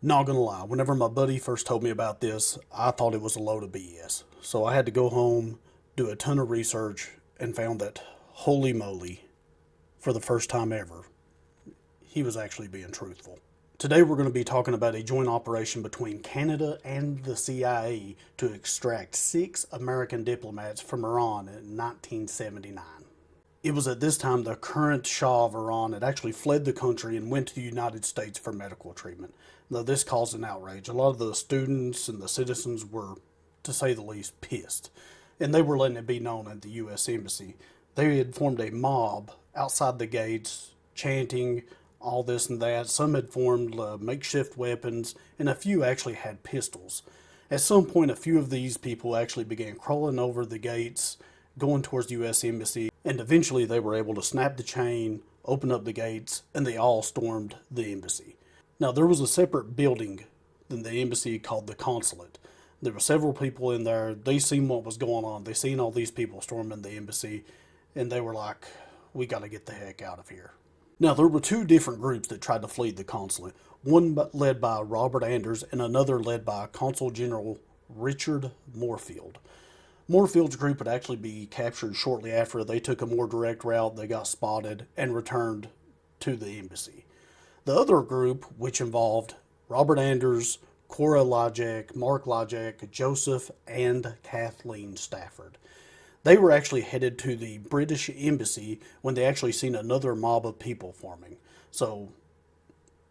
Not gonna lie, whenever my buddy first told me about this, I thought it was a load of BS. So I had to go home, do a ton of research, and found that, holy moly, for the first time ever, he was actually being truthful. Today we're going to be talking about a joint operation between Canada and the CIA to extract 6 American diplomats from Iran in 1979. It was at this time the current Shah of Iran had actually fled the country and went to the United States for medical treatment. Though this caused an outrage, a lot of the students and the citizens were, to say the least, pissed. And they were letting it be known at the U.S. Embassy. They had formed a mob outside the gates, chanting all this and that. Some had formed makeshift weapons, and a few actually had pistols. At some point, a few of these people actually began crawling over the gates, going towards the U.S. Embassy, and eventually they were able to snap the chain, open up the gates, and they all stormed the embassy. Now, there was a separate building than the embassy called the consulate. There were several people in there. They seen what was going on. They seen all these people storming the embassy, and they were like, we got to get the heck out of here. Now, there were 2 different groups that tried to flee the consulate. One led by Robert Anders and another led by Consul General Richard Moorfield. Moorfield's group would actually be captured shortly after. They took a more direct route, they got spotted, and returned to the embassy. The other group, which involved Robert Anders, Cora Lajek, Mark Lajek, Joseph, and Kathleen Stafford. They were actually headed to the British embassy when they actually seen another mob of people forming. So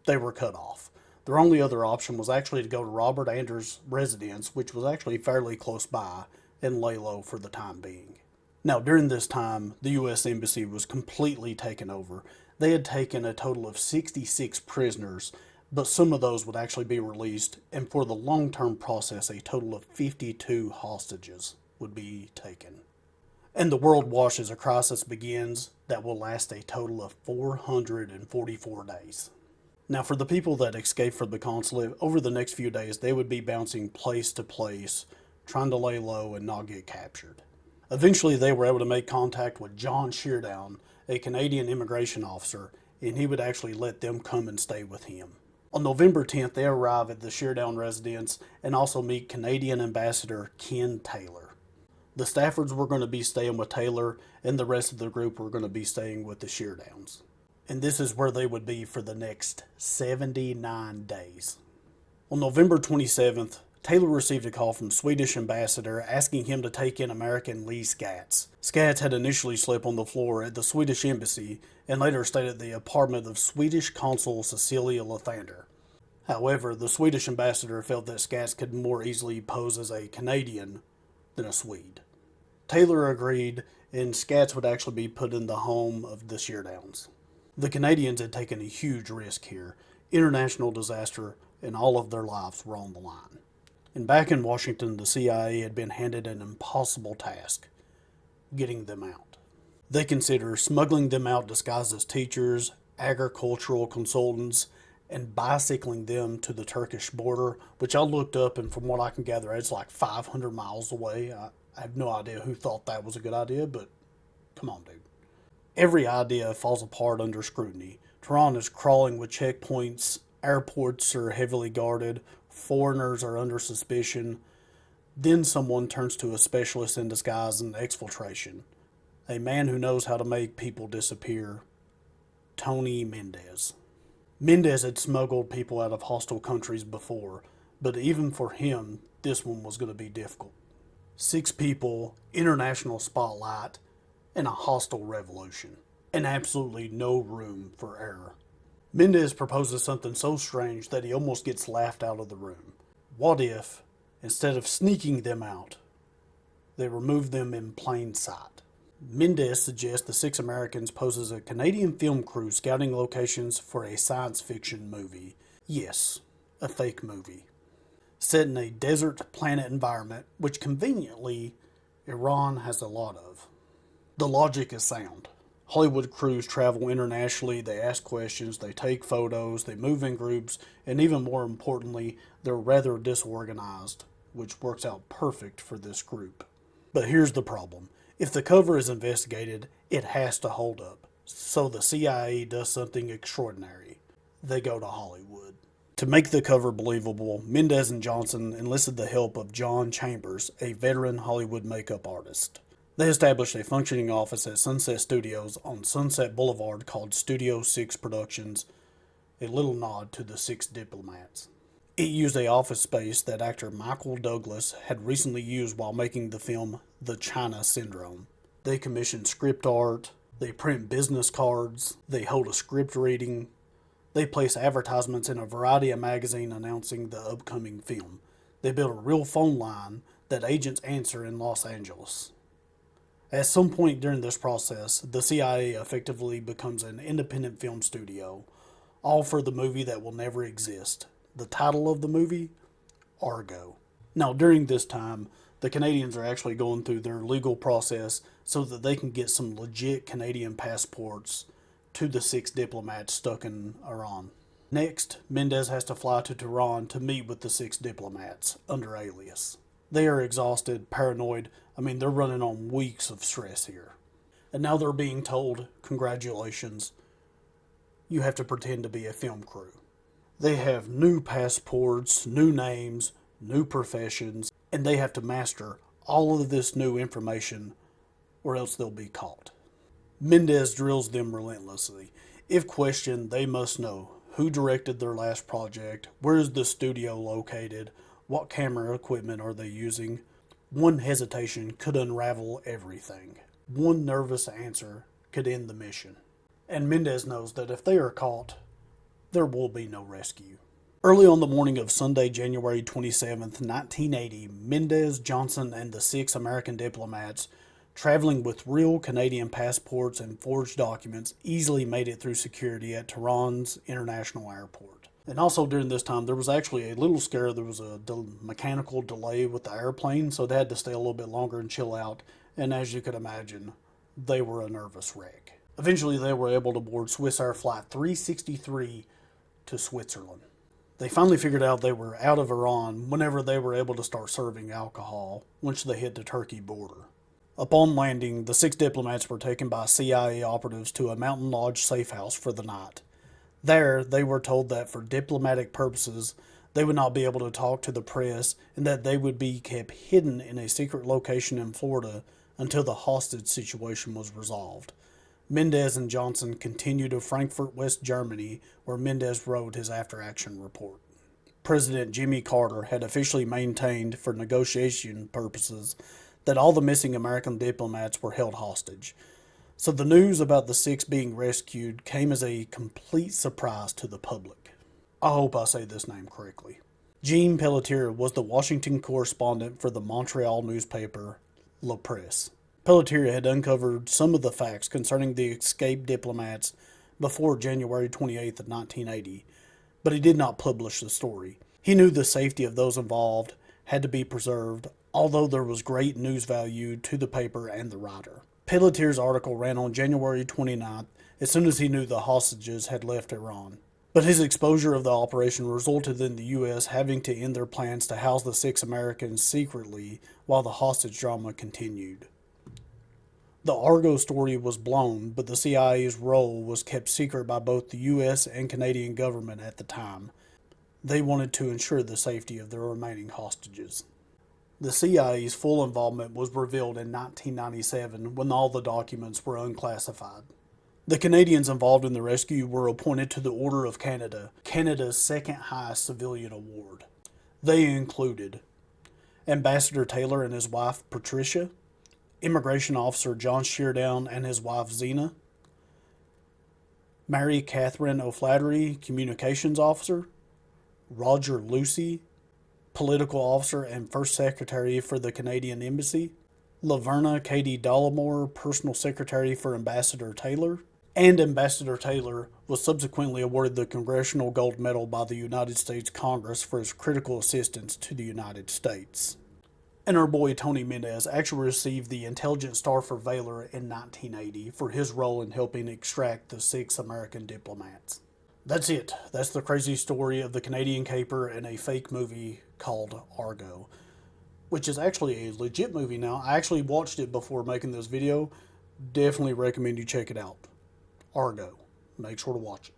they were cut off. Their only other option was actually to go to Robert Anders' residence, which was actually fairly close by, and lay low for the time being. Now, during this time, the U.S. Embassy was completely taken over. They had taken a total of 66 prisoners, but some of those would actually be released, and for the long term process, a total of 52 hostages would be taken. And the world watch as a crisis begins that will last a total of 444 days. Now, for the people that escaped from the consulate, over the next few days, they would be bouncing place to place, trying to lay low and not get captured. Eventually, they were able to make contact with John Sheardown, a Canadian immigration officer, and he would actually let them come and stay with him. On November 10th, they arrive at the Sheardown residence and also meet Canadian Ambassador Ken Taylor. The Staffords were going to be staying with Taylor, and the rest of the group were going to be staying with the Sheardowns. And this is where they would be for the next 79 days. On November 27th, Taylor received a call from Swedish ambassador asking him to take in American Lee Scatz. Scatz had initially slept on the floor at the Swedish embassy and later stayed at the apartment of Swedish consul Cecilia Lathander. However, the Swedish ambassador felt that Scatz could more easily pose as a Canadian than a Swede. Taylor agreed, and Scatz would actually be put in the home of the Sheardowns. The Canadians had taken a huge risk here. International disaster, and all of their lives were on the line. And back in Washington, the CIA had been handed an impossible task: getting them out. They consider smuggling them out disguised as teachers, agricultural consultants, and bicycling them to the Turkish border, which I looked up, and from what I can gather, it's like 500 miles away. I have no idea who thought that was a good idea, but come on, dude. Every idea falls apart under scrutiny. Tehran is crawling with checkpoints, airports are heavily guarded, foreigners are under suspicion. Then someone turns to a specialist in disguise and exfiltration, a man who knows how to make people disappear, Tony Mendez. Mendez had smuggled people out of hostile countries before, but even for him, this one was going to be difficult. 6 people, international spotlight, and a hostile revolution, and absolutely no room for error. Mendez proposes something so strange that he almost gets laughed out of the room. What if, instead of sneaking them out, they remove them in plain sight? Mendez suggests the 6 Americans pose as a Canadian film crew scouting locations for a science fiction movie. Yes, a fake movie. Set in a desert planet environment, which conveniently Iran has a lot of. The logic is sound. Hollywood crews travel internationally, they ask questions, they take photos, they move in groups, and even more importantly, they're rather disorganized, which works out perfect for this group. But here's the problem. If the cover is investigated, it has to hold up. So the CIA does something extraordinary. They go to Hollywood. To make the cover believable, Mendez and Johnson enlisted the help of John Chambers, a veteran Hollywood makeup artist. They established a functioning office at Sunset Studios on Sunset Boulevard called Studio 6 Productions, a little nod to the Six Diplomats. It used a office space that actor Michael Douglas had recently used while making the film The China Syndrome. They commission script art, they print business cards, they hold a script reading, they place advertisements in a variety of magazines announcing the upcoming film. They build a real phone line that agents answer in Los Angeles. At some point during this process, the CIA effectively becomes an independent film studio, all for the movie that will never exist. The title of the movie? Argo. Now, during this time, the Canadians are actually going through their legal process so that they can get some legit Canadian passports to the six diplomats stuck in Iran. Next, Mendez has to fly to Tehran to meet with the six diplomats under alias. They are exhausted, paranoid. They're running on weeks of stress here. And now they're being told, congratulations, you have to pretend to be a film crew. They have new passports, new names, new professions, and they have to master all of this new information or else they'll be caught. Mendez drills them relentlessly. If questioned, they must know who directed their last project, where is the studio located, what camera equipment are they using. One hesitation could unravel everything. One nervous answer could end the mission. And Mendez knows that if they are caught, there will be no rescue. Early on the morning of Sunday, January 27th, 1980, Mendez, Johnson, and the six American diplomats, traveling with real Canadian passports and forged documents, easily made it through security at Tehran's International Airport. And also during this time, there was actually a little scare. There was a mechanical delay with the airplane, so they had to stay a little bit longer and chill out. And as you could imagine, they were a nervous wreck. Eventually, they were able to board Swiss Air Flight 363 to Switzerland. They finally figured out they were out of Iran whenever they were able to start serving alcohol once they hit the Turkey border. Upon landing, the six diplomats were taken by CIA operatives to a mountain lodge safe house for the night. There, they were told that for diplomatic purposes, they would not be able to talk to the press and that they would be kept hidden in a secret location in Florida until the hostage situation was resolved. Mendez and Johnson continued to Frankfurt, West Germany, where Mendez wrote his after-action report. President Jimmy Carter had officially maintained, for negotiation purposes, that all the missing American diplomats were held hostage. So the news about the six being rescued came as a complete surprise to the public. I hope I say this name correctly. Jean Pelletier was the Washington correspondent for the Montreal newspaper La Presse. Pelletier had uncovered some of the facts concerning the escaped diplomats before January 28th of 1980, but he did not publish the story. He knew the safety of those involved had to be preserved, although there was great news value to the paper and the writer. Pelletier's article ran on January 29th, as soon as he knew the hostages had left Iran. But his exposure of the operation resulted in the U.S. having to end their plans to house the six Americans secretly while the hostage drama continued. The Argo story was blown, but the CIA's role was kept secret by both the U.S. and Canadian government at the time. They wanted to ensure the safety of the remaining hostages. The CIA's full involvement was revealed in 1997 when all the documents were unclassified. The Canadians involved in the rescue were appointed to the Order of Canada, Canada's second highest civilian award. They included Ambassador Taylor and his wife Patricia, Immigration Officer John Sheardown and his wife Zena, Mary Catherine O'Flaherty, Communications Officer, Roger Lucy, Political Officer and First Secretary for the Canadian Embassy, Laverna Katie Dollamore, Personal Secretary for Ambassador Taylor, and Ambassador Taylor was subsequently awarded the Congressional Gold Medal by the United States Congress for his critical assistance to the United States. And our boy Tony Mendez actually received the Intelligence Star for Valor in 1980 for his role in helping extract the six American diplomats. That's it. That's the crazy story of the Canadian caper and a fake movie called Argo, which is actually a legit movie now. I actually watched it before making this video. Definitely recommend you check it out. Argo. Make sure to watch it.